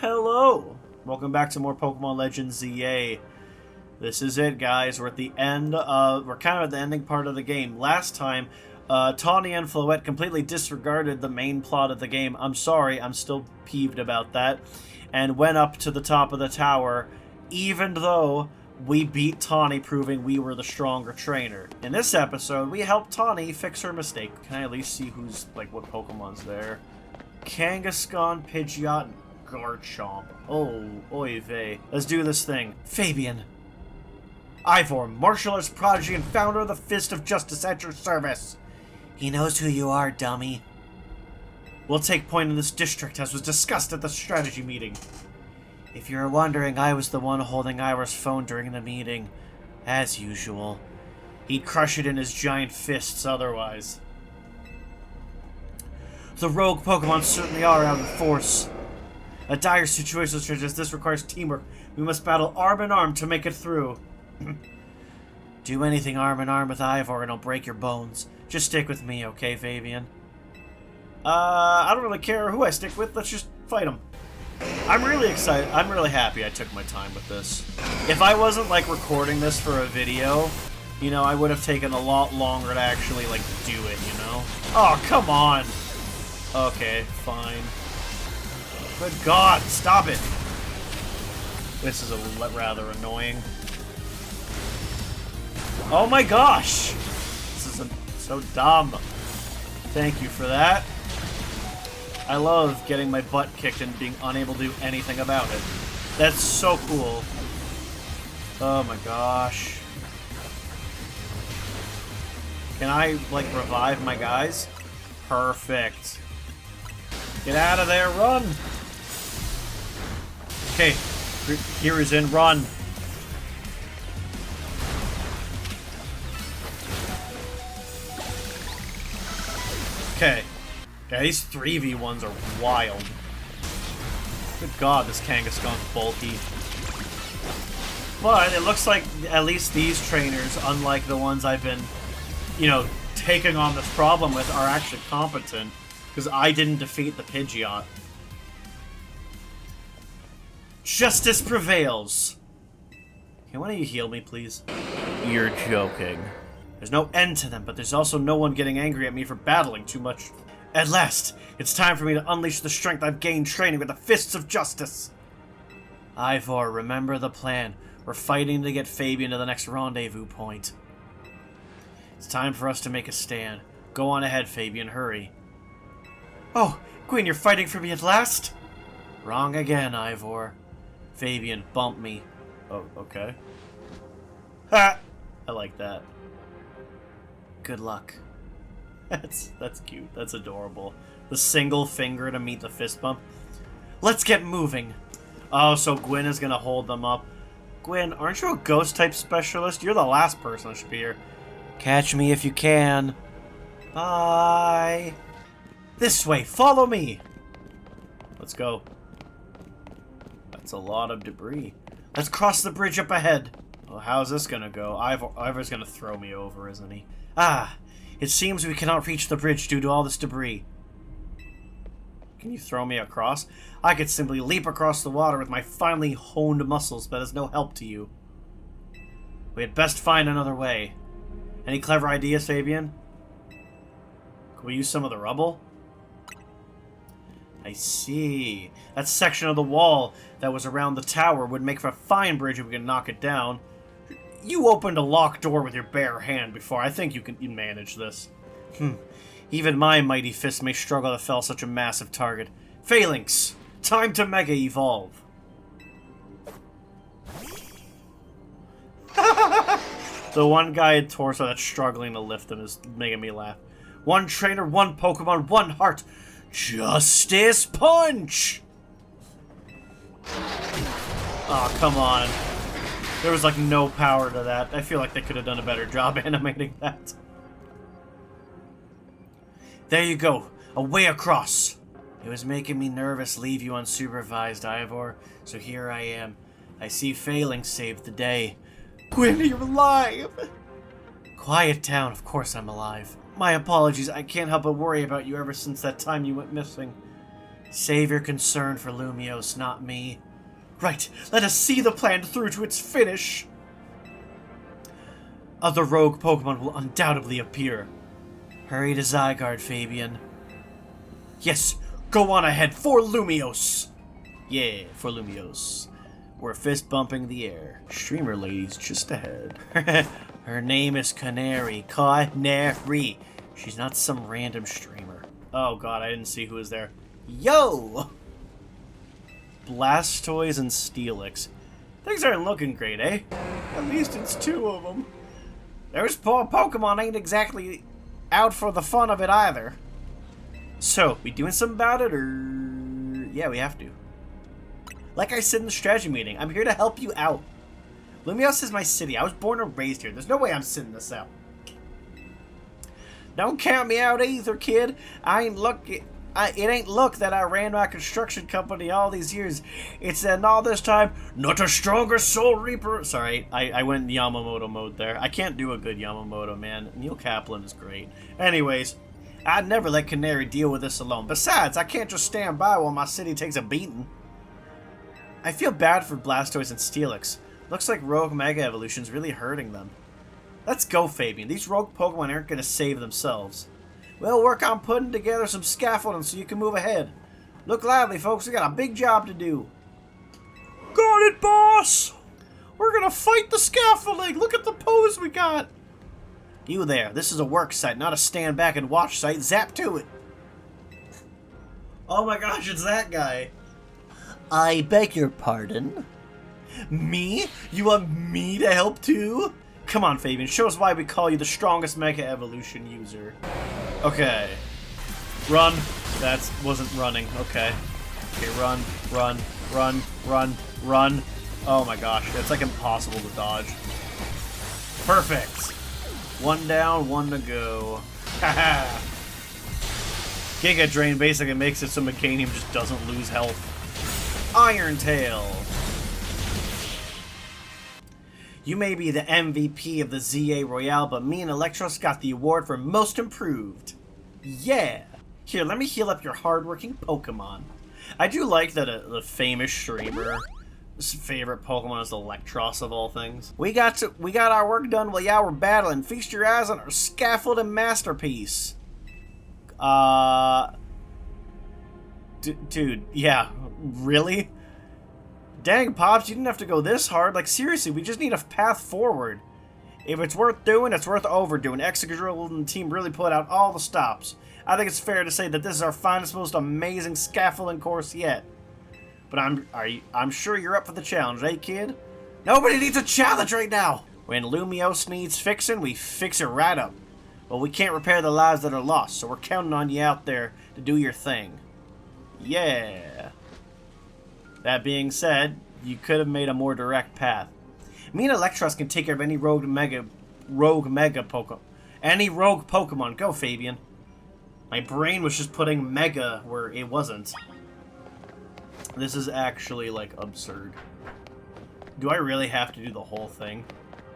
Hello! Welcome back to more Pokemon Legends ZA. This is it, guys. We're at the end we're kind of at the ending part of the game. Last time, Tawny and Floette completely disregarded the main plot of the game. I'm sorry, I'm still peeved about that. And went up to the top of the tower, even though we beat Tawny, proving we were the stronger trainer. In this episode, we helped Tawny fix her mistake. Can I at least see who's, like, what Pokemon's there? Kangaskhan, Pidgeot, Garchomp. Oh, oy vey. Let's do this thing. Fabian. Ivor, martial arts prodigy and founder of the Fist of Justice at your service. He knows who you are, dummy. We'll take point in this district as was discussed at the strategy meeting. If you're wondering, I was the one holding Ivor's phone during the meeting. As usual. He'd crush it in his giant fists otherwise. The rogue Pokemon certainly are out of force. A dire situation such as this requires teamwork. We must battle arm in arm to make it through. Do anything arm in arm with Ivor and I'll break your bones. Just stick with me, okay, Fabian? I don't really care who I stick with. Let's just fight him. I'm really excited. I'm really happy I took my time with this. If I wasn't, like, recording this for a video, you know, I would have taken a lot longer to actually, like, do it, you know? Oh, come on! Okay, fine. Good God, stop it! This is a rather annoying. Oh my gosh! This is so dumb. Thank you for that. I love getting my butt kicked and being unable to do anything about it. That's so cool. Oh my gosh. Can I, like, revive my guys? Perfect. Get out of there, run! Okay, here is in, run. Okay. Yeah, these 3v1s are wild. Good God, this Kangaskhan's bulky. But it looks like at least these trainers, unlike the ones I've been, you know, taking on this problem with, are actually competent. Because I didn't defeat the Pidgeot. Justice prevails! Can one of you heal me, please? You're joking. There's no end to them, but there's also no one getting angry at me for battling too much. At last, it's time for me to unleash the strength I've gained training with the Fists of Justice. Ivor, remember the plan. We're fighting to get Fabian to the next rendezvous point. It's time for us to make a stand. Go on ahead, Fabian, hurry. Oh, Gwyn, you're fighting for me at last? Wrong again, Ivor. Fabian, bump me. Oh, okay. Ha! I like that. Good luck. That's cute. That's adorable. The single finger to meet the fist bump. Let's get moving. Oh, so Gwyn is gonna hold them up. Gwyn, aren't you a ghost-type specialist? You're the last person that should be here. Catch me if you can. Bye. This way, follow me! Let's go. That's a lot of debris. Let's cross the bridge up ahead. Well, how's this gonna go? Ivor's gonna throw me over, isn't he? Ah! It seems we cannot reach the bridge due to all this debris. Can you throw me across? I could simply leap across the water with my finely honed muscles, but is no help to you. We had best find another way. Any clever ideas, Fabian? Can we use some of the rubble? I see. That section of the wall that was around the tower would make for a fine bridge if we can knock it down. You opened a locked door with your bare hand before. I think you can manage this. Even my mighty fist may struggle to fell such a massive target. Phalanx! Time to Mega Evolve! The one guy in torso that's struggling to lift him is making me laugh. One trainer, one Pokemon, one heart. Justice Punch! Oh, come on. There was, like, no power to that. I feel like they could have done a better job animating that. There you go. A way across. It was making me nervous leave you unsupervised, Ivor. So here I am. I see Phalanx saved the day. Gwyn, you're alive! Quiet down. Of course I'm alive. My apologies. I can't help but worry about you ever since that time you went missing. Save your concern for Lumios, not me. Right, let us see the plan through to its finish. Other rogue Pokemon will undoubtedly appear. Hurry to Zygarde, Fabian. Yes, go on ahead for Lumios. Yeah, for Lumios. We're fist bumping the air. Streamer lady's just ahead. Her name is Canary. Canary. She's not some random streamer. Oh god, I didn't see who was there. Yo! Blastoise and Steelix. Things aren't looking great, eh? At least it's two of them. Those poor Pokemon ain't exactly out for the fun of it either. So, we doing something about it, or... Yeah, we have to. Like I said in the strategy meeting, I'm here to help you out. Lumios is my city. I was born and raised here. There's no way I'm sitting this out. Don't count me out either, kid. It ain't luck that I ran my construction company all these years. It's that all this time, not a stronger soul reaper. Sorry, I went Yamamoto mode there. I can't do a good Yamamoto, man. Neil Kaplan is great. Anyways, I'd never let Canary deal with this alone. Besides, I can't just stand by while my city takes a beating. I feel bad for Blastoise and Steelix. Looks like Rogue Mega Evolution's really hurting them. Let's go, Fabian. These rogue Pokemon aren't going to save themselves. We'll work on putting together some scaffolding so you can move ahead. Look lively, folks. We got a big job to do. Got it, boss! We're going to fight the scaffolding. Look at the pose we got. You there. This is a work site, not a stand back and watch site. Zap to it. Oh my gosh, it's that guy. I beg your pardon? Me? You want me to help too? Come on, Fabian. Show us why we call you the strongest Mega Evolution user. Okay. Run. That wasn't running. Okay. Okay, run, run, run, run, run. Oh my gosh. It's like impossible to dodge. Perfect. One down, one to go. Haha. Giga Drain basically makes it so Mecanium just doesn't lose health. Iron Tail. You may be the MVP of the ZA Royale, but me and Electros got the award for Most Improved. Yeah! Here, let me heal up your hardworking Pokemon. I do like that the famous streamer's favorite Pokemon is Electros of all things. We got our work done while y'all were battling. Feast your eyes on our scaffolding masterpiece. Dude, yeah, really? Dang, Pops, you didn't have to go this hard. Like, seriously, we just need a path forward. If it's worth doing, it's worth overdoing. Excadrill and the team really put out all the stops. I think it's fair to say that this is our finest, most amazing scaffolding course yet. But I'm sure you're up for the challenge, eh, kid? Nobody needs a challenge right now! When Lumios needs fixing, we fix it right up. But we can't repair the lives that are lost, so we're counting on you out there to do your thing. Yeah. That being said, you could have made a more direct path. Me and Electros can take care of any rogue mega Pokemon. Any rogue Pokemon. Go, Fabian. My brain was just putting Mega where it wasn't. This is actually, like, absurd. Do I really have to do the whole thing?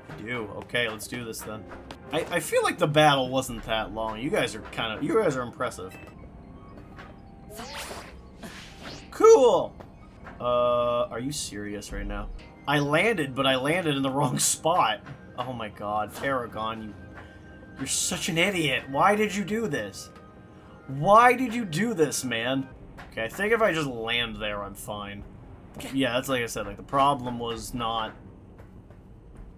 I do. Okay, let's do this then. I feel like the battle wasn't that long. You guys are impressive. Cool! Are you serious right now? I landed, but I landed in the wrong spot. Oh my god, Paragon, you're such an idiot. Why did you do this? Why did you do this, man? Okay, I think if I just land there, I'm fine. Yeah, that's like I said, like, the problem was not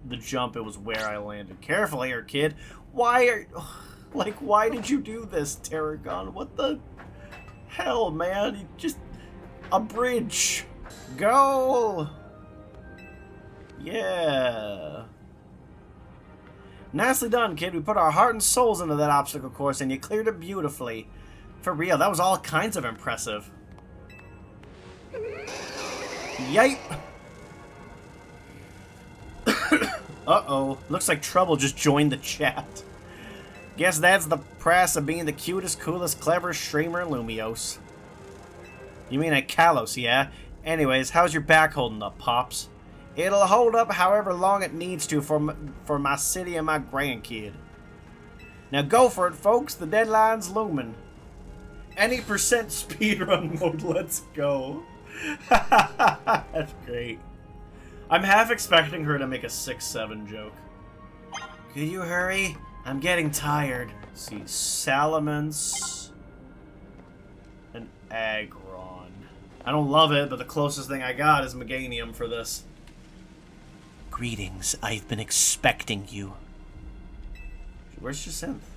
the jump, it was where I landed. Careful here, kid. Why did you do this, Paragon? What the hell, man? You just... a bridge. Go! Yeah. Nicely done, kid. We put our heart and souls into that obstacle course, and you cleared it beautifully. For real, that was all kinds of impressive. Yipe! Uh-oh. Looks like Trouble just joined the chat. Guess that's the price of being the cutest, coolest, cleverest streamer in Lumios. You mean at Kalos, yeah? Anyways, how's your back holding up, Pops? It'll hold up however long it needs to for my city and my grandkid. Now go for it, folks. The deadline's looming. Any percent speedrun mode, let's go. That's great. I'm half expecting her to make a 6-7 joke. Could you hurry? I'm getting tired. Let's see, Salamence and Aggron. I don't love it, but the closest thing I got is Meganium for this. Greetings, I've been expecting you. Where's Jacinth?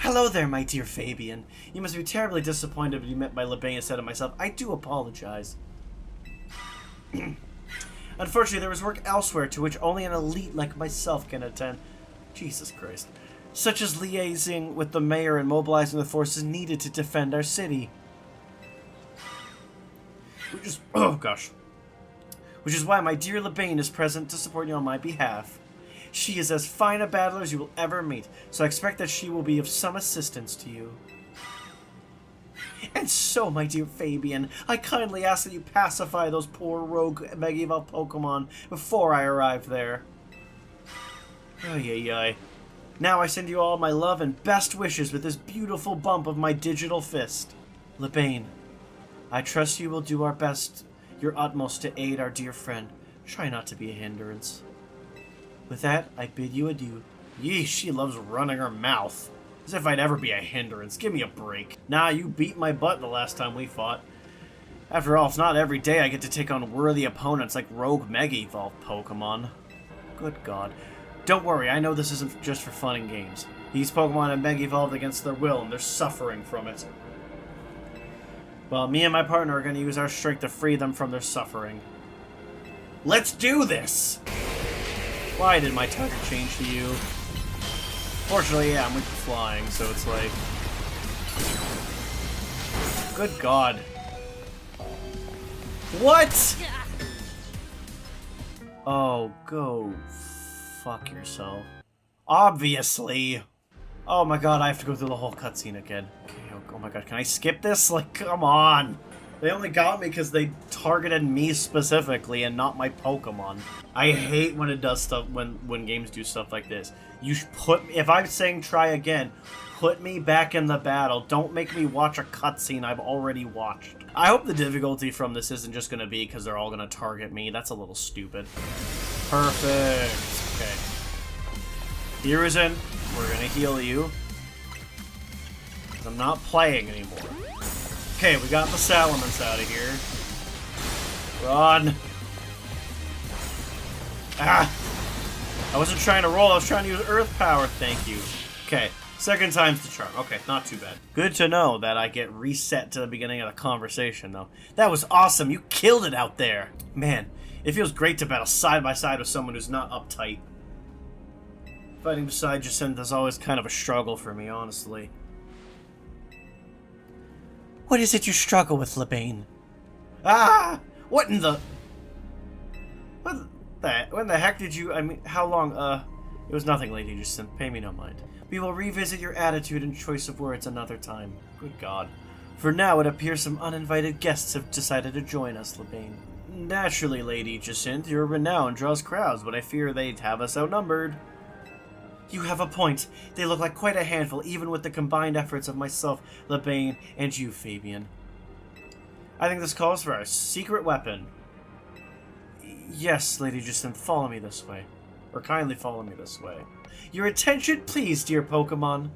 Hello there, my dear Fabian. You must be terribly disappointed to be met by Lebane instead of myself. I do apologize. Unfortunately, there was work elsewhere to which only an elite like myself can attend. Jesus Christ. Such as liaising with the mayor and mobilizing the forces needed to defend our city. Oh gosh. Which is why my dear Lebane is present to support you on my behalf. She is as fine a battler as you will ever meet, so I expect that she will be of some assistance to you. And so, my dear Fabian, I kindly ask that you pacify those poor rogue Mega Evolved Pokemon before I arrive there. Ay. Now I send you all my love and best wishes with this beautiful bump of my digital fist. Lebane, I trust you will do our best, your utmost to aid our dear friend. Try not to be a hindrance. With that, I bid you adieu. Yeesh, she loves running her mouth. As if I'd ever be a hindrance. Give me a break. Nah, you beat my butt the last time we fought. After all, it's not every day I get to take on worthy opponents like rogue Mega Evolved Pokemon. Good God. Don't worry, I know this isn't just for fun and games. These Pokemon have Mega Evolved against their will, and they're suffering from it. Well, me and my partner are going to use our strength to free them from their suffering. Let's do this! Why did my target change to you? Fortunately, yeah, I'm weak to flying, so it's like... Good God. What?! Oh, go fuck yourself. Obviously! Oh my god, I have to go through the whole cutscene again. Okay, oh my god, can I skip this? Like, come on! They only got me because they targeted me specifically and not my Pokemon. I hate when it does stuff, when games do stuff like this. You should if I'm saying try again, put me back in the battle. Don't make me watch a cutscene I've already watched. I hope the difficulty from this isn't just going to be because they're all going to target me. That's a little stupid. Perfect. Okay. Here is in. We're going to heal you. Because I'm not playing anymore. Okay, we got the Salamence out of here. Run! Ah! I wasn't trying to roll, I was trying to use Earth Power, thank you. Okay, second time's the charm. Okay, not too bad. Good to know that I get reset to the beginning of the conversation, though. That was awesome, you killed it out there! Man, it feels great to battle side by side with someone who's not uptight. Fighting beside Jacinth is always kind of a struggle for me, honestly. What is it you struggle with, Lebane? Ah! What in the... When the heck did you... I mean, how long, It was nothing, Lady Jacinth. Pay me no mind. We will revisit your attitude and choice of words another time. Good God. For now, it appears some uninvited guests have decided to join us, Lebane. Naturally, Lady Jacinth, your renown draws crowds, but I fear they'd have us outnumbered. You have a point. They look like quite a handful, even with the combined efforts of myself, Lebane, and you, Fabian. I think this calls for our secret weapon. Yes, Lady Jacinth, follow me this way. Or kindly follow me this way. Your attention, please, dear Pokemon.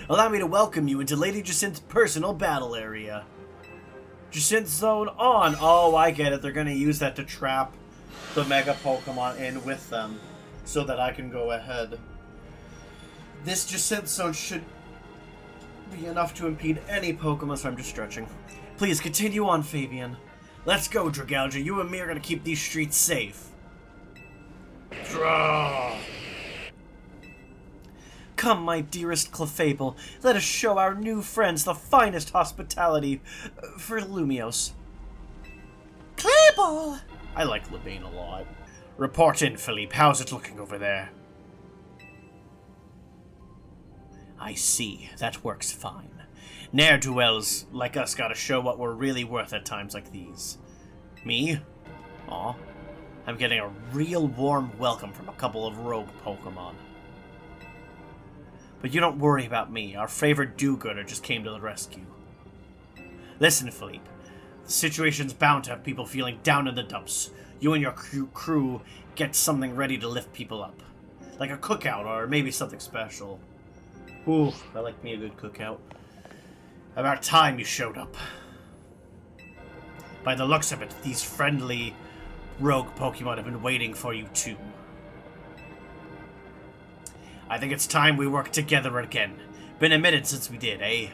Allow me to welcome you into Lady Jacinth's personal battle area. Jacinth Zone on. Oh, I get it. They're going to use that to trap the Mega Pokemon in with them so that I can go ahead. This Jacinth Zone should be enough to impede any Pokemon, so I'm just stretching. Please, continue on, Fabian. Let's go, Dragalge. You and me are going to keep these streets safe. Draw! Come, my dearest Clefable. Let us show our new friends the finest hospitality for Lumiose. Clayball! I like Lebane a lot. Report in, Philippe. How's it looking over there? I see. That works fine. Ne'er-do-wells like us gotta show what we're really worth at times like these. Me? Aw. I'm getting a real warm welcome from a couple of rogue Pokemon. But you don't worry about me. Our favorite do-gooder just came to the rescue. Listen, Philippe. The situation's bound to have people feeling down in the dumps. You and your crew get something ready to lift people up. Like a cookout, or maybe something special. Ooh, I like me a good cookout. About time you showed up. By the looks of it, these friendly rogue Pokemon have been waiting for you too. I think it's time we work together again. Been a minute since we did, eh?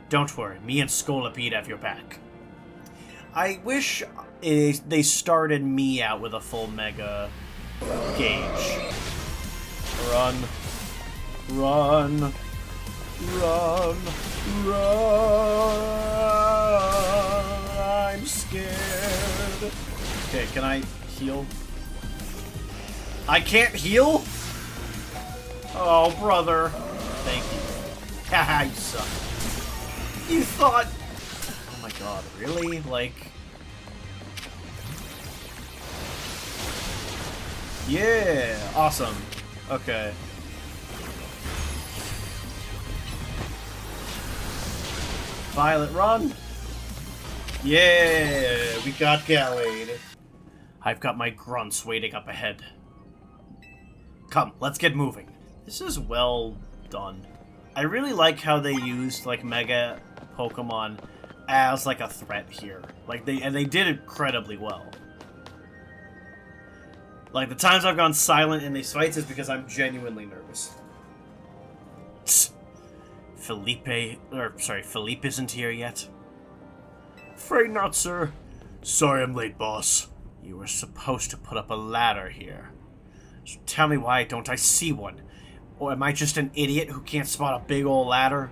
Don't worry, me and Scolipede have your back. I wish they started me out with a full Mega gauge. Run. Run. Run. Run. I'm scared. Okay, can I heal? I can't heal? Oh, brother. Thank you. Haha, you suck. You thought... Oh my god, really? Like... Yeah, awesome. Okay. Violet, run! Yeah, we got Gallade. I've got my grunts waiting up ahead. Come, let's get moving. This is well done. I really like how they used, like, Mega Pokemon as, like, a threat here. Like, they did it incredibly well. Like, the times I've gone silent in these fights is because I'm genuinely nervous. Philippe isn't here yet? Afraid not, sir. Sorry I'm late, boss. You were supposed to put up a ladder here. So tell me why don't I see one? Or am I just an idiot who can't spot a big old ladder?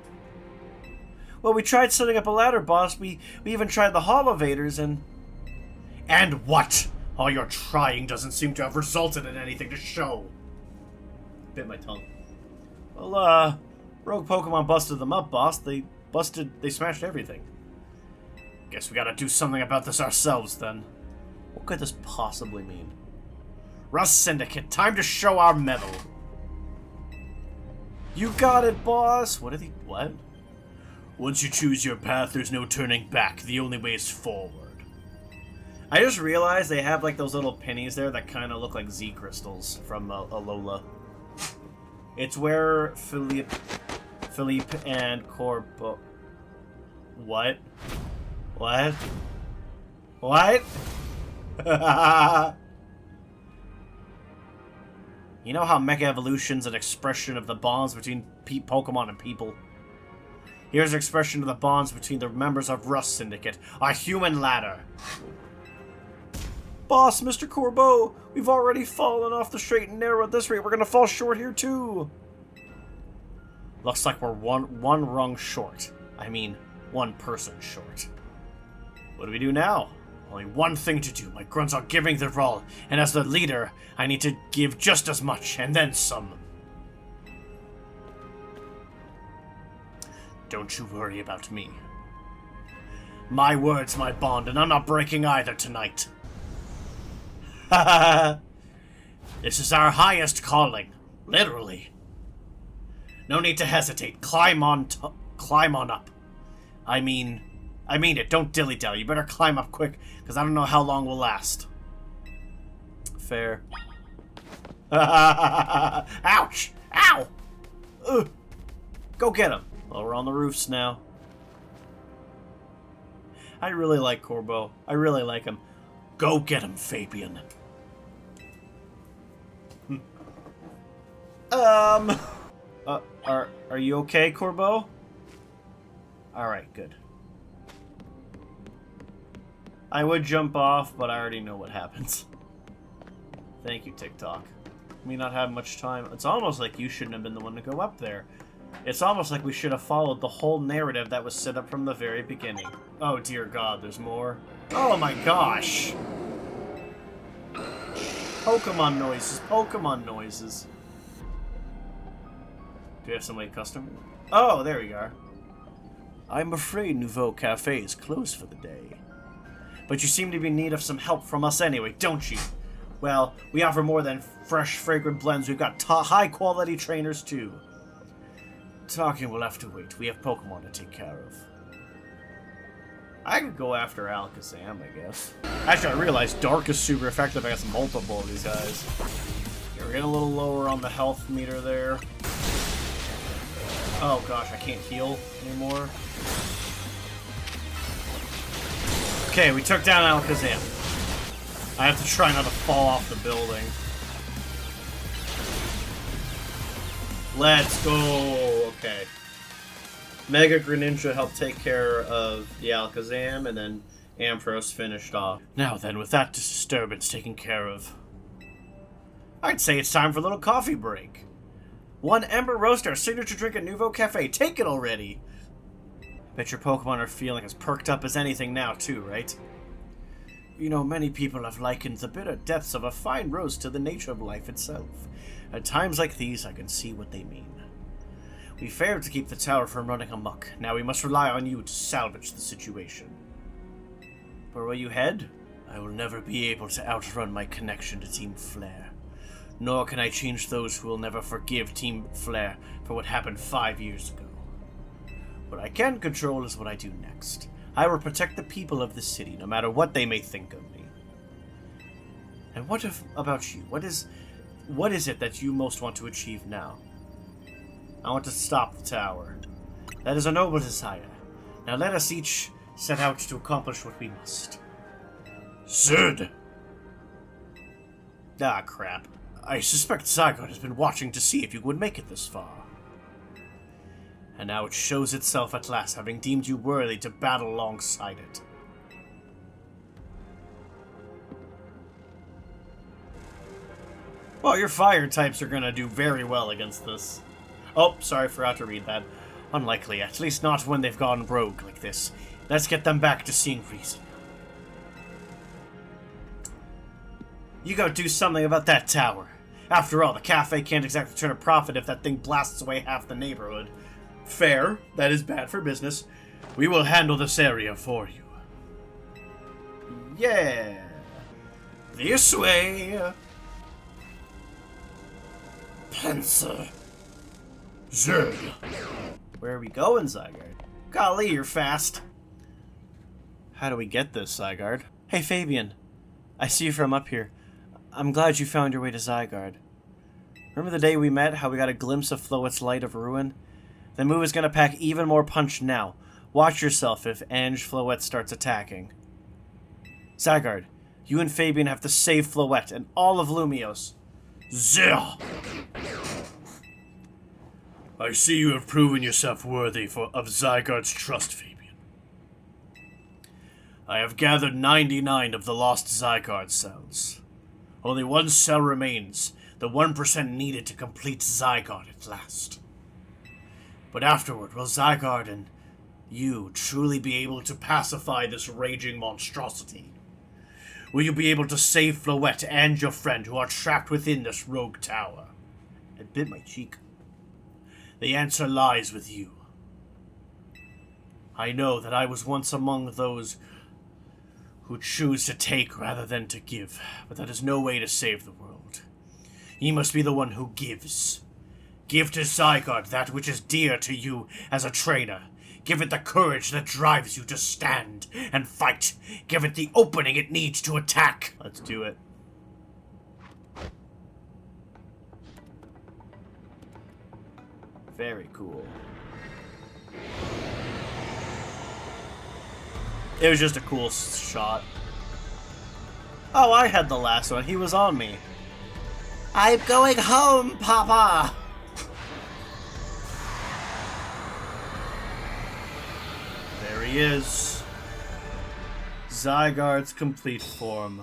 Well, we tried setting up a ladder, boss. We even tried the Holovators and... And what? All your trying doesn't seem to have resulted in anything to show. Bit my tongue. Well, Rogue Pokemon busted them up, boss. They smashed everything. Guess we gotta do something about this ourselves, then. What could this possibly mean? Rust Syndicate, time to show our mettle. You got it, boss. What? Once you choose your path, there's no turning back. The only way is forward. I just realized they have, like, those little pennies there that kind of look like Z crystals from Alola. It's where Philippe and Corbo... What? What? What? You know how Mega Evolution's an expression of the bonds between Pokemon and people? Here's an expression of the bonds between the members of Rust Syndicate, a human ladder. Boss, Mr. Corbo, we've already fallen off the straight and narrow at this rate. We're gonna fall short here, too. Looks like we're one rung short. I mean, one person short. What do we do now? Only one thing to do. My grunts are giving their all, and as the leader, I need to give just as much, and then some. Don't you worry about me. My word's my bond, and I'm not breaking either tonight. This is our highest calling. Literally. No need to hesitate. Climb on up. I mean it. Don't dilly-dally. You better climb up quick, because I don't know how long we'll last. Fair. Ouch! Ow! Ugh. Go get him. Well, we're on the roofs now. I really like Corbo. I really like him. Go get him, Fabian. Are you okay, Corbo? Alright, good. I would jump off, but I already know what happens. Thank you, TikTok. Me not have much time. It's almost like you shouldn't have been the one to go up there. It's almost like we should have followed the whole narrative that was set up from the very beginning. Oh dear God, there's more? Oh my gosh! Pokemon noises, Pokemon noises. Do you have somebody custom? Oh, there we are. I'm afraid Nouveau Cafe is closed for the day. But you seem to be in need of some help from us anyway, don't you? Well, we offer more than fresh, fragrant blends. We've got high-quality trainers, too. Talking will have to wait. We have Pokemon to take care of. I could go after Alakazam, I guess. Actually, I realized Dark is super effective against multiple of these guys. Okay, we're getting a little lower on the health meter there. Oh gosh, I can't heal anymore. Okay, we took down Alakazam. I have to try not to fall off the building. Let's go! Okay. Mega Greninja helped take care of the Alakazam, and then Ampharos finished off. Now then, with that disturbance taken care of, I'd say it's time for a little coffee break. One Ember Roast, our signature drink at Nouveau Cafe. Take it already! Bet your Pokemon are feeling as perked up as anything now, too, right? You know, many people have likened the bitter depths of a fine roast to the nature of life itself. At times like these, I can see what they mean. We failed to keep the tower from running amok. Now we must rely on you to salvage the situation. Where will you head? I will never be able to outrun my connection to Team Flare. Nor can I change those who will never forgive Team Flare for what happened 5 years ago. What I can control is what I do next. I will protect the people of the city, no matter what they may think of me. And what about you? What is it that you most want to achieve now? I want to stop the tower. That is a noble desire. Now let us each set out to accomplish what we must. Sid! Ah, crap. I suspect Zygarde has been watching to see if you would make it this far. And now it shows itself at last, having deemed you worthy to battle alongside it. Well, your fire types are gonna do very well against this. Oh, sorry, forgot to read that. Unlikely, at least not when they've gone rogue like this. Let's get them back to seeing reason. You go do something about that tower. After all, the cafe can't exactly turn a profit if that thing blasts away half the neighborhood. Fair. That is bad for business. We will handle this area for you. Yeah. This way. Panzer. Zerg. Where are we going, Zygarde? Golly, you're fast. How do we get this, Zygarde? Hey, Fabian. I see you from up here. I'm glad you found your way to Zygarde. Remember the day we met, how we got a glimpse of Floette's Light of Ruin? The move is gonna pack even more punch now. Watch yourself if Ange Floette starts attacking. Zygarde, you and Fabian have to save Floette and all of Lumiose. Zil! I see you have proven yourself worthy of Zygarde's trust, Fabian. I have gathered 99 of the lost Zygarde cells. Only one cell remains, the 1% needed to complete Zygarde at last. But afterward, will Zygarde and you truly be able to pacify this raging monstrosity? Will you be able to save Floette and your friend who are trapped within this rogue tower? I bit my cheek. The answer lies with you. I know that I was once among those who choose to take rather than to give, but that is no way to save the world. Ye must be the one who gives. Give to Zygarde that which is dear to you as a trainer. Give it the courage that drives you to stand and fight. Give it the opening it needs to attack. Let's do it. Very cool. It was just a cool shot. Oh, I had the last one. He was on me. I'm going home, Papa! There he is. Zygarde's complete form.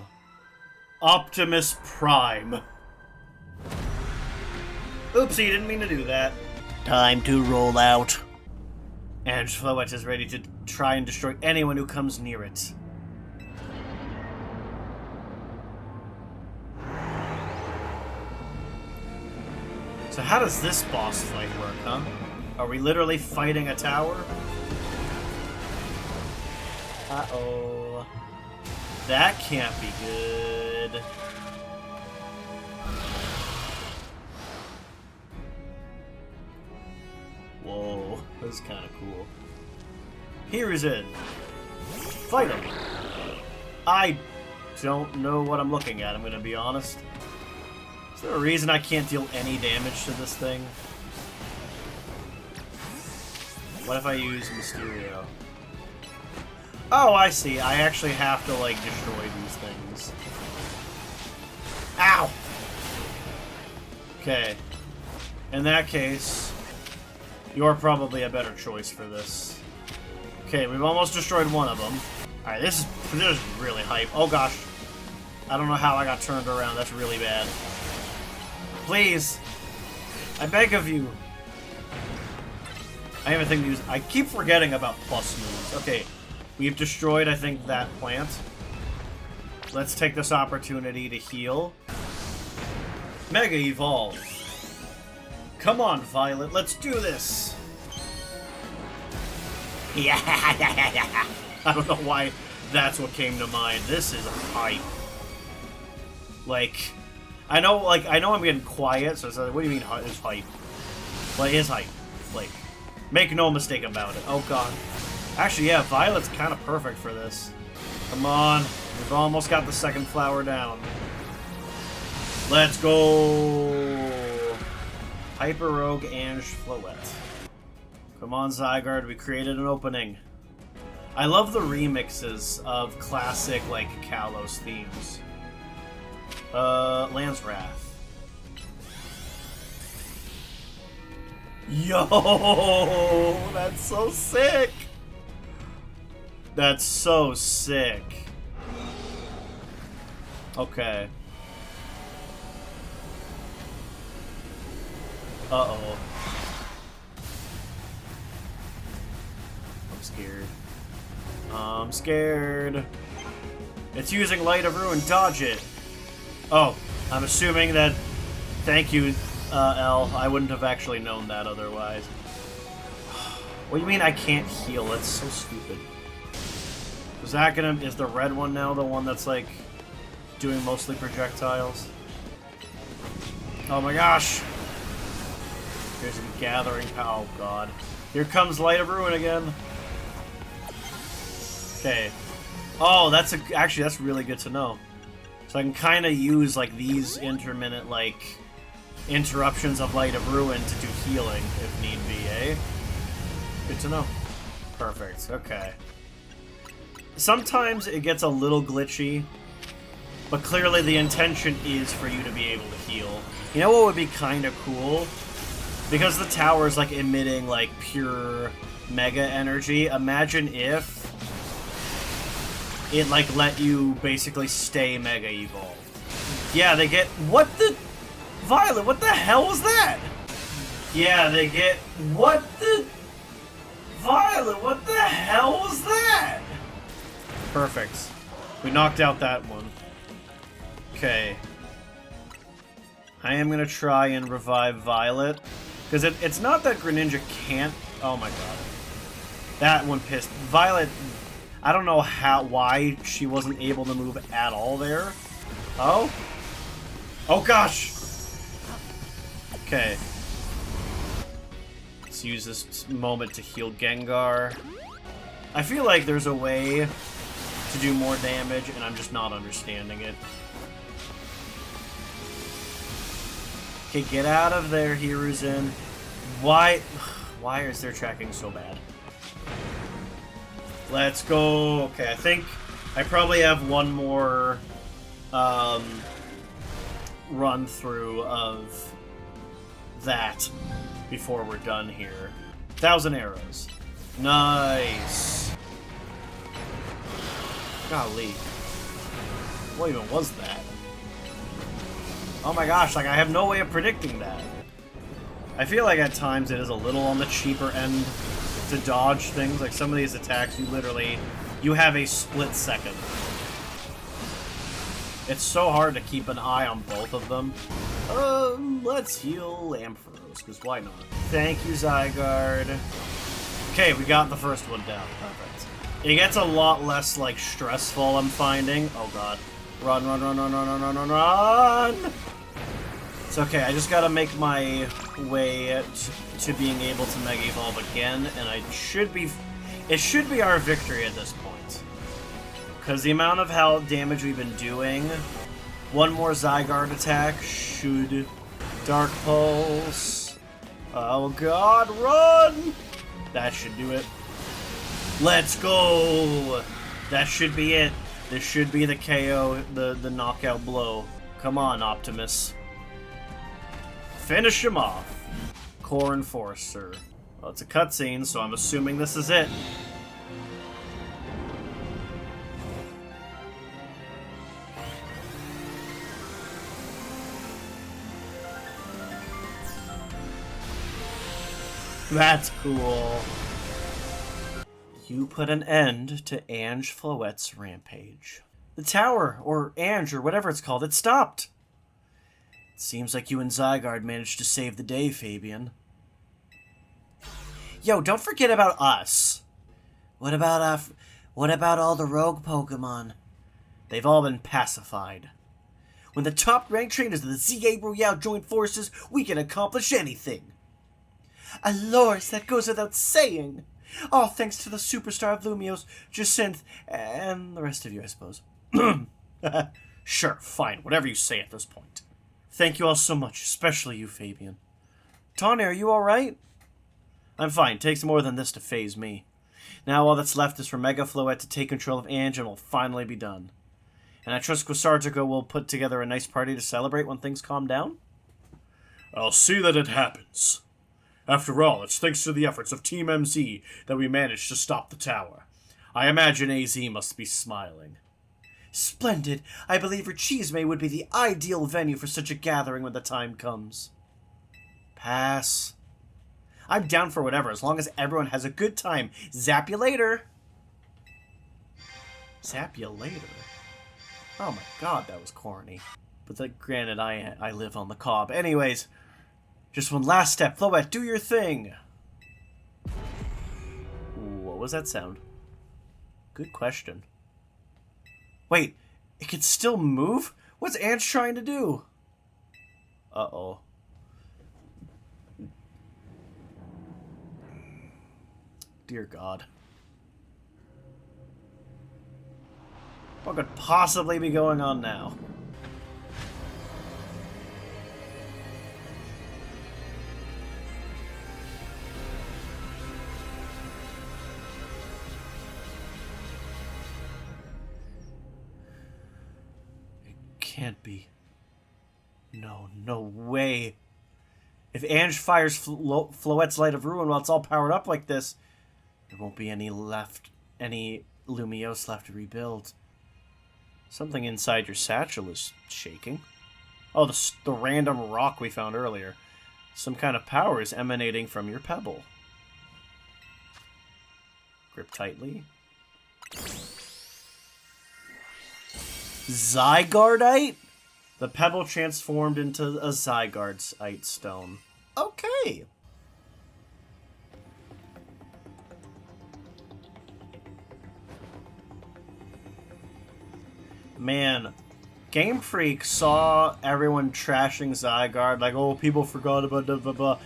Optimus Prime. Oopsie, didn't mean to do that. Time to roll out. And Floette is ready to try and destroy anyone who comes near it. So how does this boss fight work, huh? Are we literally fighting a tower? Uh-oh. That can't be good. Whoa, this is kind of cool. Here is it. Fight him. I don't know what I'm looking at, I'm gonna be honest. Is there a reason I can't deal any damage to this thing? What if I use Mysterio? Oh, I see. I actually have to, like, destroy these things. Ow! Okay. In that case, you're probably a better choice for this. Okay, we've almost destroyed one of them. Alright, this is really hype. Oh gosh. I don't know how I got turned around. That's really bad. Please. I beg of you. I have a thing to use. I keep forgetting about plus moves. Okay. We've destroyed, I think, that plant. Let's take this opportunity to heal. Mega Evolve. Come on, Violet. Let's do this. Yeah. I don't know why that's what came to mind. This is hype. Like, I know I'm getting quiet, so it's like, what do you mean it's hype? Like, it's hype. Like, make no mistake about it. Oh god. Actually, yeah, Violet's kind of perfect for this. Come on. We've almost got the second flower down. Let's go! Hyper Rogue Ange Floette. Come on, Zygarde, we created an opening. I love the remixes of classic, like, Kalos themes. Land's Wrath. Yo! That's so sick! That's so sick. Okay. Uh-oh. I'm scared. I'm scared. It's using Light of Ruin. Dodge it. Oh, I'm assuming that... Thank you, L. I wouldn't have actually known that otherwise. What do you mean I can't heal? That's so stupid. Is that gonna... Is the red one now the one that's, like, doing mostly projectiles? Oh my gosh! There's a gathering... Oh god. Here comes Light of Ruin again. Okay. Oh, that's a... Actually, that's really good to know. So I can kind of use, like, these intermittent, like, interruptions of Light of Ruin to do healing, if need be, eh? Good to know. Perfect. Okay. Sometimes it gets a little glitchy, but clearly the intention is for you to be able to heal. You know what would be kind of cool? Because the tower is, like, emitting, like, pure mega energy, imagine if it, like, let you basically stay mega evolved. Yeah, they get... What the... Violet, what the hell was that? Yeah, they get... What the... Violet, what the hell was that? Perfect. We knocked out that one. Okay. I am gonna try and revive Violet. Because it's not that Greninja can't... Oh my god. That one pissed... Violet... I don't know why she wasn't able to move at all there. Oh? Oh gosh! Okay. Let's use this moment to heal Gengar. I feel like there's a way to do more damage, and I'm just not understanding it. Okay, get out of there, Hiruzen. Why is their tracking so bad? Let's go. Okay, I think I probably have one more run through of that before we're done here. 1,000 arrows. Nice. Golly. What even was that? Oh my gosh, like I have no way of predicting that. I feel like at times it is a little on the cheaper end to dodge things. Like some of these attacks, you have a split second. It's so hard to keep an eye on both of them. Let's heal Ampharos, because why not? Thank you, Zygarde. Okay, we got the first one down. Perfect. It gets a lot less, like, stressful, I'm finding. Oh god. Run, run, run, run, run, run, run, run, run! It's okay, I just gotta make my way to being able to Mega Evolve again, and it should be our victory at this point. Because the amount of health damage we've been doing, one more Zygarde attack should... Dark Pulse. Oh god, run! That should do it. Let's go! That should be it. This should be the KO, the knockout blow. Come on, Optimus. Finish him off. Core Enforcer. Well, it's a cutscene, so I'm assuming this is it. That's cool. You put an end to Ange Floette's rampage. The tower, or Ange, or whatever it's called, it stopped. It seems like you and Zygarde managed to save the day, Fabian. Yo, don't forget about us. What about all the rogue Pokemon? They've all been pacified. When the top-ranked trainers of the ZA Royale join forces, we can accomplish anything. Alors, that goes without saying. All thanks to the superstar of Lumiose, Jacinth, and the rest of you, I suppose. Sure, fine, whatever you say at this point. Thank you all so much, especially you, Fabian. Tawny, are you alright? I'm fine. Takes more than this to phase me. Now all that's left is for Mega Floette to take control of Ange and we'll finally be done. And I trust Quasartico will put together a nice party to celebrate when things calm down? I'll see that it happens. After all, it's thanks to the efforts of Team MZ that we managed to stop the tower. I imagine AZ must be smiling. Splendid. I believe Rechisme would be the ideal venue for such a gathering when the time comes. Pass. I'm down for whatever, as long as everyone has a good time. Zap you later. Zap you later? Oh my god, that was corny. But granted, I live on the cob. Anyways, just one last step. Floette, do your thing. What was that sound? Good question. Wait, it can still move? What's Ange trying to do? Uh-oh. Dear God. What could possibly be going on now? It can't be. No way. If Ange fires Floette's Light of Ruin while it's all powered up like this, there won't be any Lumiose left to rebuild. Something inside your satchel is shaking. Oh, the random rock we found earlier. Some kind of power is emanating from your pebble. Grip tightly. Zygardeite? The pebble transformed into a Zygardeite stone. Okay. Man, Game Freak saw everyone trashing Zygarde, like, oh, people forgot about blah, blah, blah.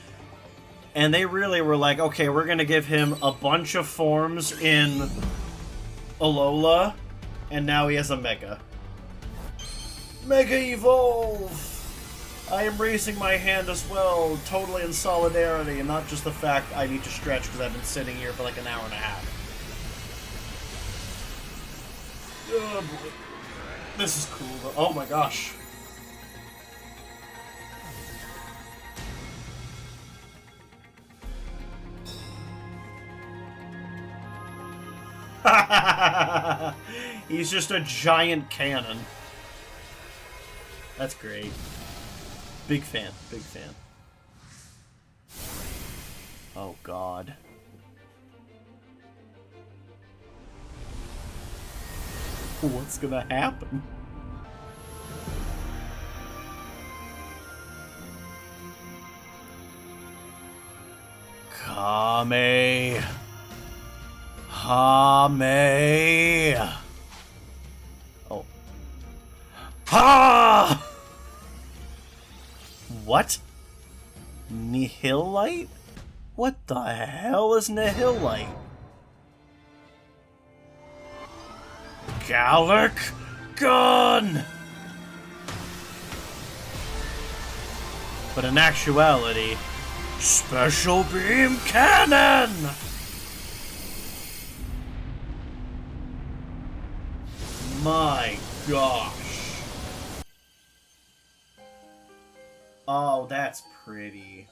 And they really were like, okay, we're gonna give him a bunch of forms in Alola, and now he has a Mega. Mega Evolve! I am raising my hand as well, totally in solidarity, and not just the fact I need to stretch because I've been sitting here for like an hour and a half. Oh boy. This is cool, though. Oh my gosh. He's just a giant cannon. That's great. Big fan, big fan. Oh god. What's gonna happen? Kame. Hame. Oh. Ha! What? Nihilite? What the hell is Nihilite? Gallic Gun! But in actuality, Special Beam Cannon! My gosh. Oh, that's pretty.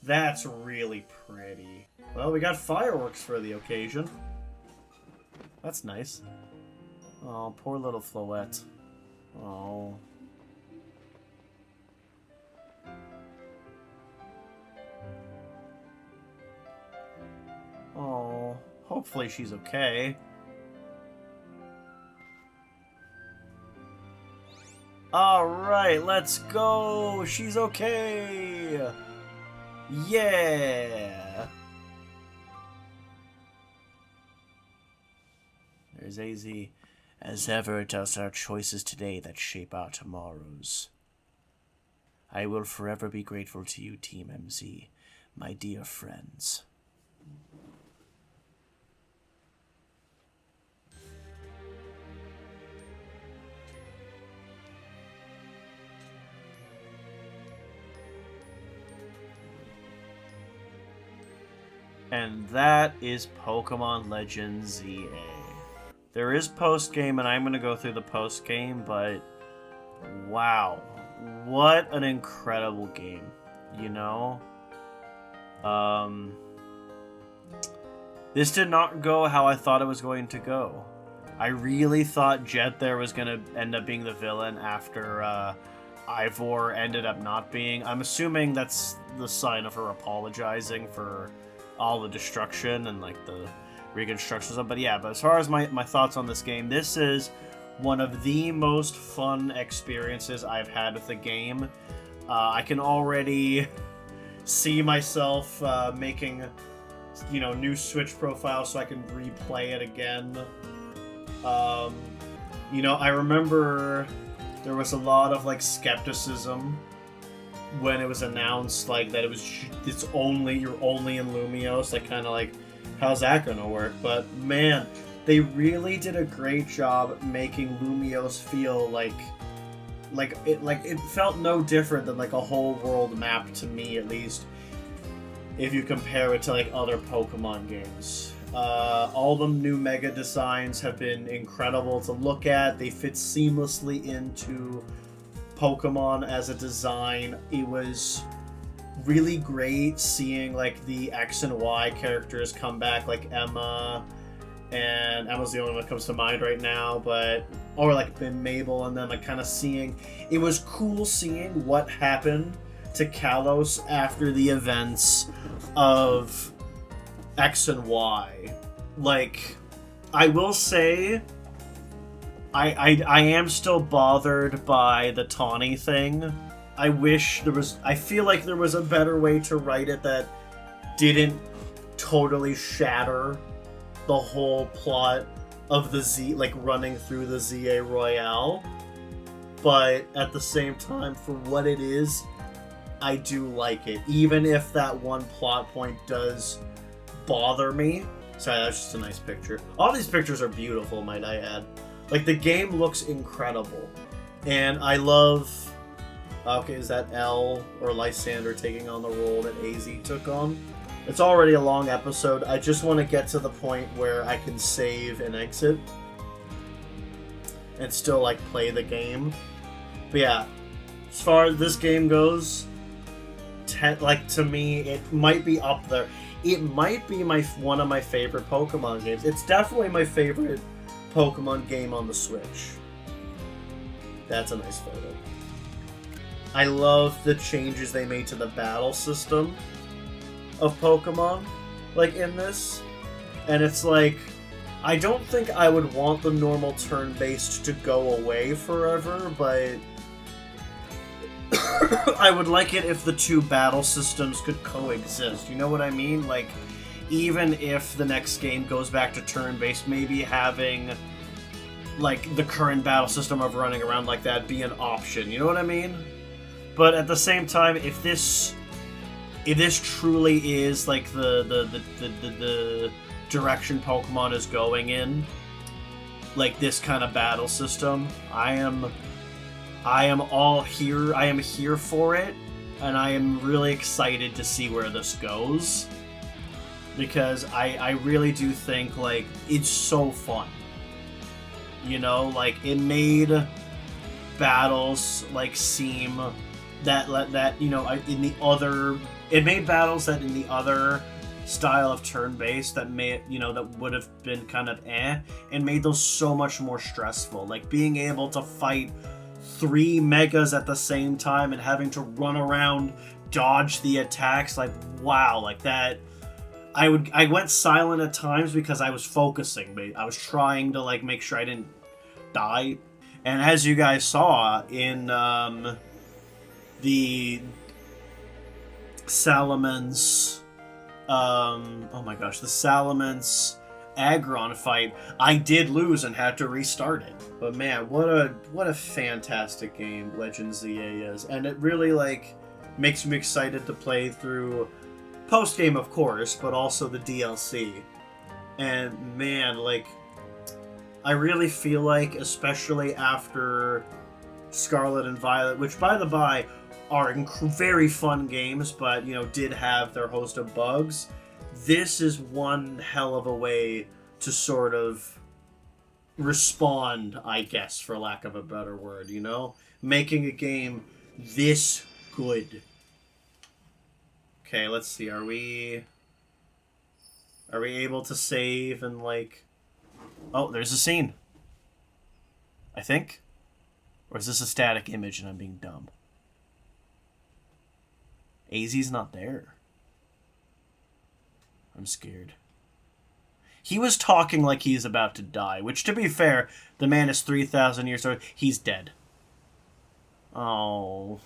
That's really pretty. Well, we got fireworks for the occasion. That's nice. Oh, poor little Floette. Oh. Oh, hopefully she's okay. Alright, let's go! She's okay! Yeah! There's AZ. As ever, it is our choices today that shape our tomorrows. I will forever be grateful to you, Team MZ, my dear friends. And that is Pokemon Legends ZA. There is post-game, and I'm going to go through the post-game, but wow. What an incredible game, you know? This did not go how I thought it was going to go. I really thought Jet there was going to end up being the villain after Ivor ended up not being. I'm assuming that's the sign of her apologizing for all the destruction and like the reconstruction stuff. But yeah, but as far as my thoughts on this game, this is one of the most fun experiences I've had with the game. I can already see myself making, you know, new Switch profiles so I can replay it again. You know, I remember there was a lot of like skepticism when it was announced, like, that you're only in Lumiose, like, kind of like, how's that gonna work? But man, they really did a great job making Lumiose feel like it felt no different than like a whole world map, to me at least, if you compare it to like other Pokemon games. All the new Mega designs have been incredible to look at. They fit seamlessly into Pokemon as a design. It was really great seeing like the X and Y characters come back, like Emma, and Emma's the only one that comes to mind right now, or like Mabel, and then like kind of seeing, it was cool seeing what happened to Kalos after the events of X and Y. Like, I will say, I am still bothered by the Tawny thing. I feel like there was a better way to write it that didn't totally shatter the whole plot of the Z, like running through the ZA Royale. But at the same time, for what it is, I do like it. Even if that one plot point does bother me. Sorry, that's just a nice picture. All these pictures are beautiful, might I add. Like, the game looks incredible. And I love... Okay, is that L or Lysander taking on the role that AZ took on? It's already a long episode. I just want to get to the point where I can save and exit. And still, like, play the game. But yeah, as far as this game goes, to me, it might be up there. It might be one of my favorite Pokemon games. It's definitely my favorite Pokemon game on the Switch. That's a nice photo. I love the changes they made to the battle system of Pokemon, like, in this. And it's like, I don't think I would want the normal turn-based to go away forever, but I would like it if the two battle systems could coexist. You know what I mean? Like, even if the next game goes back to turn-based, maybe having, like, the current battle system of running around like that be an option. You know what I mean? But at the same time, if this truly is, like, the direction Pokemon is going in, like this kind of battle system. I am all here. I am here for it, and I am really excited to see where this goes, because I really do think like it's so fun. You know, like it made battles like seem that you know in the other it made battles that in the other style of turn-based that would have been kind of and made those so much more stressful. Like being able to fight 3 megas at the same time and having to run around, dodge the attacks, like wow, like that. I went silent at times because I was focusing. I was trying to like make sure I didn't die. And as you guys saw in the Salamence, oh my gosh, the Salamence Aggron fight, I did lose and had to restart it. But man, what a fantastic game Legend ZA is, and it really like makes me excited to play through post game, of course, but also the DLC. And man, like I really feel like, especially after Scarlet and Violet, which by the by are very fun games, but you know did have their host of bugs, this is one hell of a way to sort of respond, I guess, for lack of a better word, you know? Making a game this good. Okay, let's see, are we able to save and like... Oh, there's a scene. I think? Or is this a static image and I'm being dumb? AZ's not there. I'm scared. He was talking like he's about to die, which, to be fair, the man is 3,000 years old. He's dead. Oh.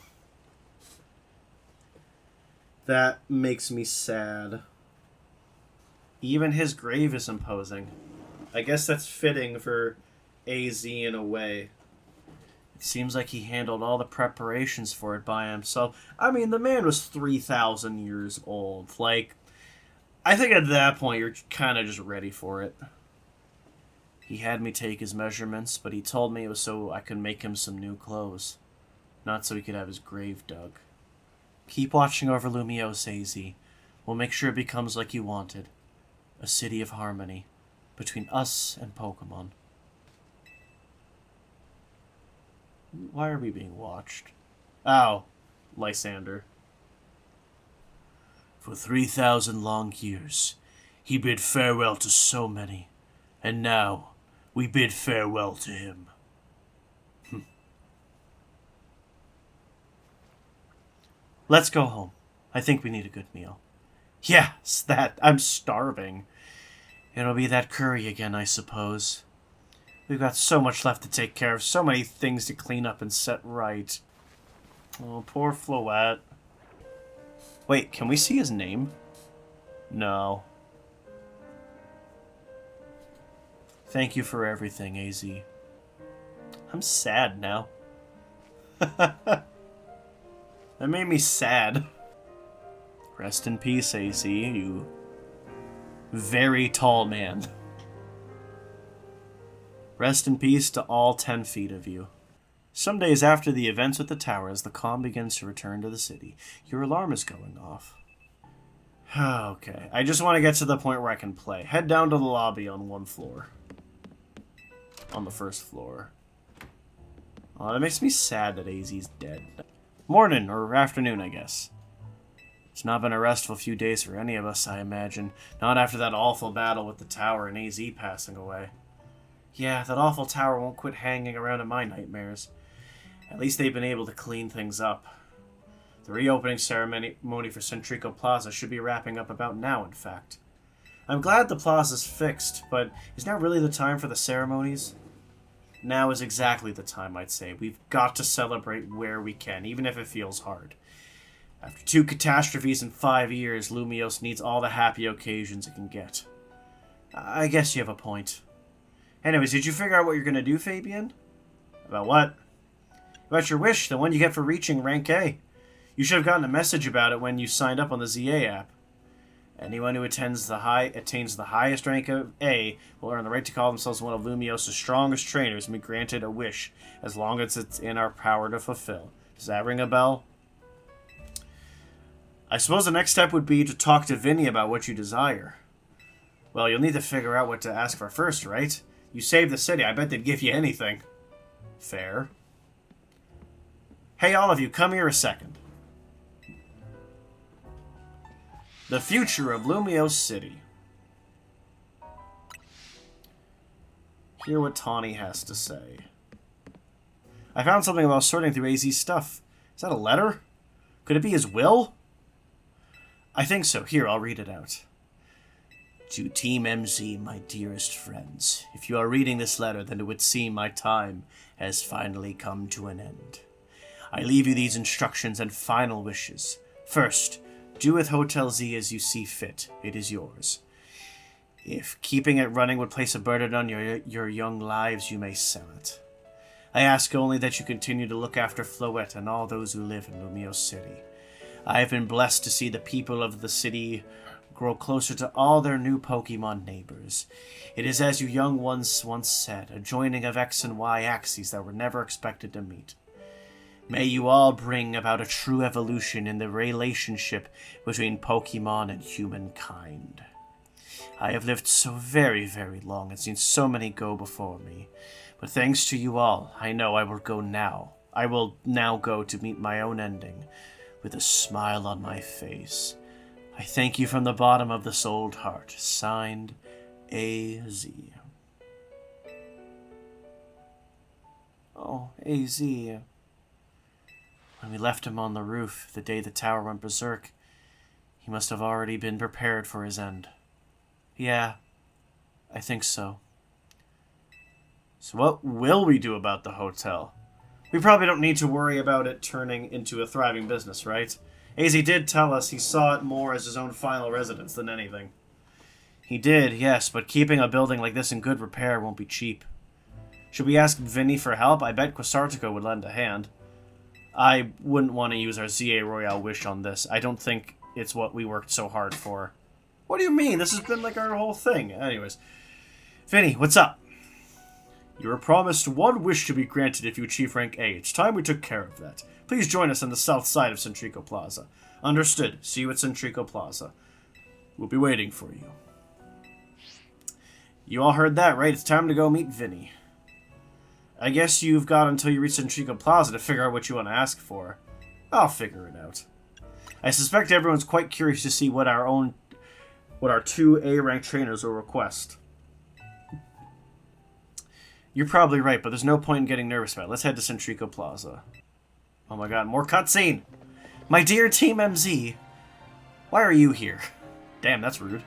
That makes me sad. Even his grave is imposing. I guess that's fitting for AZ in a way. It seems like he handled all the preparations for it by himself. I mean, the man was 3,000 years old. Like, I think at that point you're kind of just ready for it. He had me take his measurements, but he told me it was so I could make him some new clothes. Not so he could have his grave dug. Keep watching over Lumiose, AZ. We'll make sure it becomes like you wanted. A city of harmony. Between us and Pokémon. Why are we being watched? Oh, Lysander. For 3,000 long years, he bid farewell to so many, and now we bid farewell to him. Let's go home. I think we need a good meal. Yes, that. I'm starving. It'll be that curry again, I suppose. We've got so much left to take care of, so many things to clean up and set right. Oh, poor Floette. Wait, can we see his name? No. Thank you for everything, AZ. I'm sad now. That made me sad. Rest in peace, AZ, you very tall man. Rest in peace to all 10 feet of you. Some days after the events with the tower, as the calm begins to return to the city, your alarm is going off. Okay, I just want to get to the point where I can play. Head down to the lobby on one floor. On the first floor. Oh, that makes me sad that AZ's dead. Morning, or afternoon, I guess. It's not been a restful few days for any of us, I imagine. Not after that awful battle with the tower and AZ passing away. Yeah, that awful tower won't quit hanging around in my nightmares. At least they've been able to clean things up. The reopening ceremony for Centrico Plaza should be wrapping up about now, in fact. I'm glad the plaza's fixed, but is now really the time for the ceremonies? Now is exactly the time, I'd say. We've got to celebrate where we can, even if it feels hard. After 2 catastrophes in 5 years, Lumiose needs all the happy occasions it can get. I guess you have a point. Anyways, did you figure out what you're going to do, Fabian? About what? About your wish, the one you get for reaching rank A. You should have gotten a message about it when you signed up on the ZA app. Anyone who attains the highest rank of A will earn the right to call themselves one of Lumios' strongest trainers and be granted a wish, as long as it's in our power to fulfill. Does that ring a bell? I suppose the next step would be to talk to Vinny about what you desire. Well, you'll need to figure out what to ask for first, right? You saved the city. I bet they'd give you anything. Fair. Hey, all of you, come here a second. The future of Lumios City. Hear what Tawny has to say. I found something about sorting through AZ's stuff. Is that a letter? Could it be his will? I think so. Here, I'll read it out. To Team MZ, my dearest friends, if you are reading this letter, then it would seem my time has finally come to an end. I leave you these instructions and final wishes. First, do with Hotel Z as you see fit. It is yours. If keeping it running would place a burden on your young lives, you may sell it. I ask only that you continue to look after Floette and all those who live in Lumios City. I have been blessed to see the people of the city grow closer to all their new Pokémon neighbors. It is as you young ones once said, a joining of X and Y axes that were never expected to meet. May you all bring about a true evolution in the relationship between Pokémon and humankind. I have lived so very, very long and seen so many go before me. But thanks to you all, I know I will go now. I will now go to meet my own ending, with a smile on my face. I thank you from the bottom of this old heart. Signed, AZ. Oh, AZ. When we left him on the roof, the day the tower went berserk, he must have already been prepared for his end. Yeah, I think so. So what will we do about the hotel? We probably don't need to worry about it turning into a thriving business, right? AZ did tell us he saw it more as his own final residence than anything. He did, yes, but keeping a building like this in good repair won't be cheap. Should we ask Vinny for help? I bet Quasartico would lend a hand. I wouldn't want to use our ZA Royale wish on this. I don't think it's what we worked so hard for. What do you mean? This has been like our whole thing. Anyways. Vinny, what's up? You were promised one wish to be granted if you achieve rank A. It's time we took care of that. Please join us on the south side of Centrico Plaza. Understood. See you at Centrico Plaza. We'll be waiting for you. You all heard that, right? It's time to go meet Vinny. I guess you've got until you reach Centrico Plaza to figure out what you want to ask for. I'll figure it out. I suspect everyone's quite curious to see what our two A-rank trainers will request. You're probably right, but there's no point in getting nervous about it. Let's head to Centrico Plaza. Oh my god, more cutscene! My dear Team MZ, why are you here? Damn, that's rude.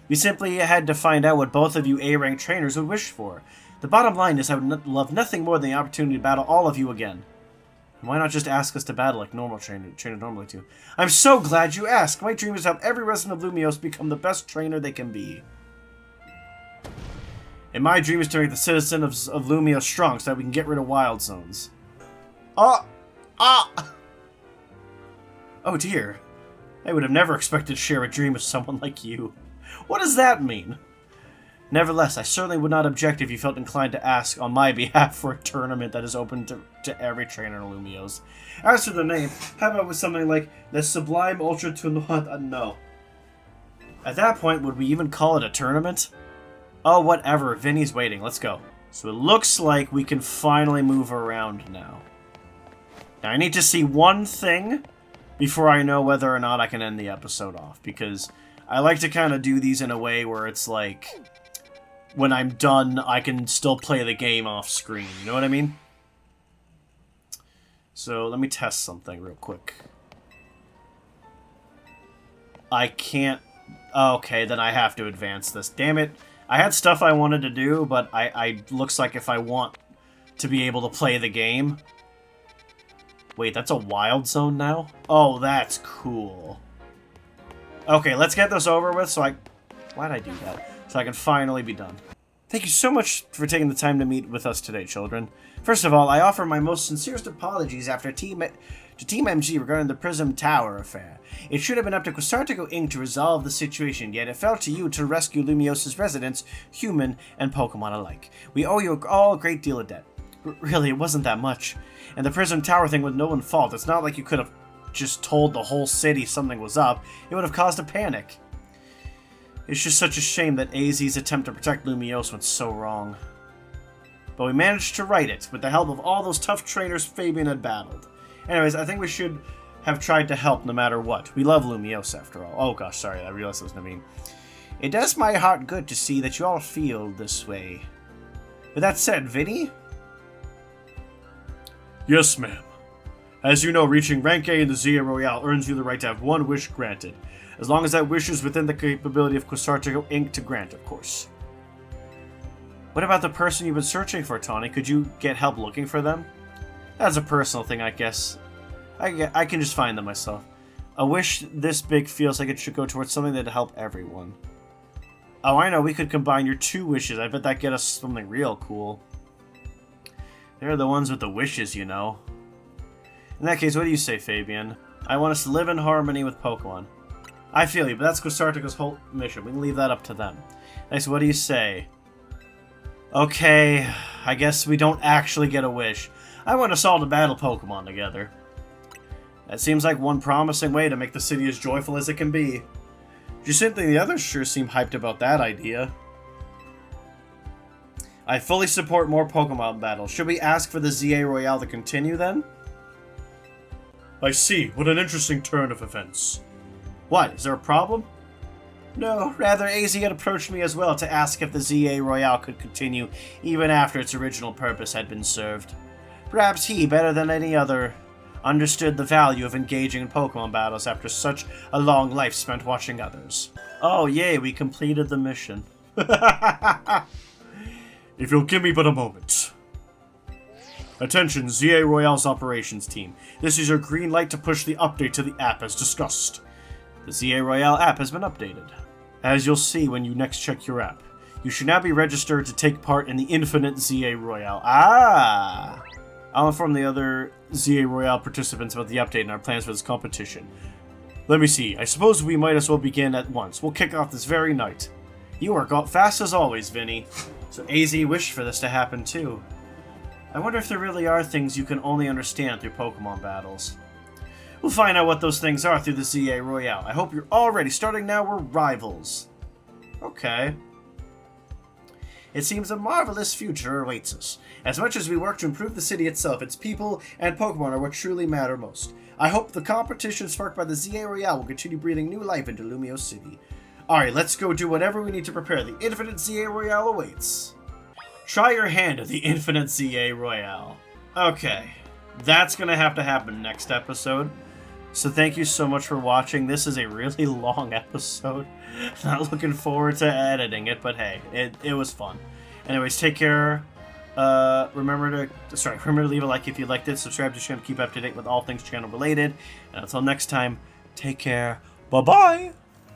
We simply had to find out what both of you A-rank trainers would wish for. The bottom line is I would love nothing more than the opportunity to battle all of you again. And why not just ask us to battle like normal trainers normally do? I'm so glad you asked! My dream is to have every resident of Lumios become the best trainer they can be. And my dream is to make the citizen of Lumios strong so that we can get rid of wild zones. Oh dear. I would have never expected to share a dream with someone like you. What does that mean? Nevertheless, I certainly would not object if you felt inclined to ask on my behalf for a tournament that is open to every trainer in Lumios. As for the name, how about with something like the Sublime Ultra Tournoi? No. At that point, would we even call it a tournament? Oh, whatever. Vinny's waiting. Let's go. So it looks like we can finally move around now. Now, I need to see one thing before I know whether or not I can end the episode off, because I like to kind of do these in a way where it's like, when I'm done, I can still play the game off screen. You know what I mean? So, let me test something real quick. I can't... Okay, then I have to advance this. Damn it. I had stuff I wanted to do, but I looks like if I want to be able to play the game... Wait, that's a wild zone now? Oh, that's cool. Okay, let's get this over with so I... Why'd I do that? So I can finally be done. Thank you so much for taking the time to meet with us today, children. First of all, I offer my most sincerest apologies to Team MG regarding the Prism Tower affair. It should have been up to Quasartico Inc. to resolve the situation, yet it fell to you to rescue Lumios's residents, human and Pokemon alike. We owe you all a great deal of debt. Really, it wasn't that much. And the Prism Tower thing was no one's fault. It's not like you could have just told the whole city something was up. It would have caused a panic. It's just such a shame that AZ's attempt to protect Lumiose went so wrong. But we managed to right it, with the help of all those tough trainers Fabian had battled. Anyways, I think we should have tried to help no matter what. We love Lumiose after all. Oh gosh, sorry, I realized that was what I mean. It does my heart good to see that you all feel this way. With that said, Vinny? Yes, ma'am. As you know, reaching rank A in the ZA Royale earns you the right to have one wish granted. As long as that wish is within the capability of Quasartico Inc. to grant, of course. What about the person you've been searching for, Tawny? Could you get help looking for them? That's a personal thing, I guess. I can just find them myself. A wish this big feels like it should go towards something that'd help everyone. Oh, I know, we could combine your 2 wishes. I bet that'd get us something real cool. They're the ones with the wishes, you know. In that case, what do you say, Fabian? I want us to live in harmony with Pokemon. I feel you, but that's Quasartico's whole mission. We can leave that up to them. Nice, what do you say? Okay, I guess we don't actually get a wish. I want us all to battle Pokemon together. That seems like one promising way to make the city as joyful as it can be. Jacinth and the others sure seem hyped about that idea. I fully support more Pokemon battles. Should we ask for the ZA Royale to continue then? I see. What an interesting turn of events. What? Is there a problem? No, rather AZ had approached me as well to ask if the ZA Royale could continue even after its original purpose had been served. Perhaps he, better than any other, understood the value of engaging in Pokemon battles after such a long life spent watching others. Oh yay, we completed the mission. If you'll give me but a moment. Attention, ZA Royale's operations team. This is your green light to push the update to the app as discussed. The ZA Royale app has been updated. As you'll see when you next check your app, you should now be registered to take part in the Infinite ZA Royale. Ah! I'll inform the other ZA Royale participants about the update and our plans for this competition. Let me see, I suppose we might as well begin at once. We'll kick off this very night. You work out fast as always, Vinny. So AZ wished for this to happen too. I wonder if there really are things you can only understand through Pokemon battles. We'll find out what those things are through the ZA Royale. I hope you're all ready. Starting now, we're rivals. Okay. It seems a marvelous future awaits us. As much as we work to improve the city itself, its people and Pokemon are what truly matter most. I hope the competition sparked by the ZA Royale will continue breathing new life into Lumiose City. Alright, let's go do whatever we need to prepare. The Infinite ZA Royale awaits. Try your hand at the Infinite ZA Royale. Okay. That's gonna have to happen next episode. So thank you so much for watching. This is a really long episode. Not looking forward to editing it, but hey, it was fun. Anyways, take care. Remember to leave a like if you liked it. Subscribe to the channel to keep up to date with all things channel related. And until next time, take care. Bye-bye!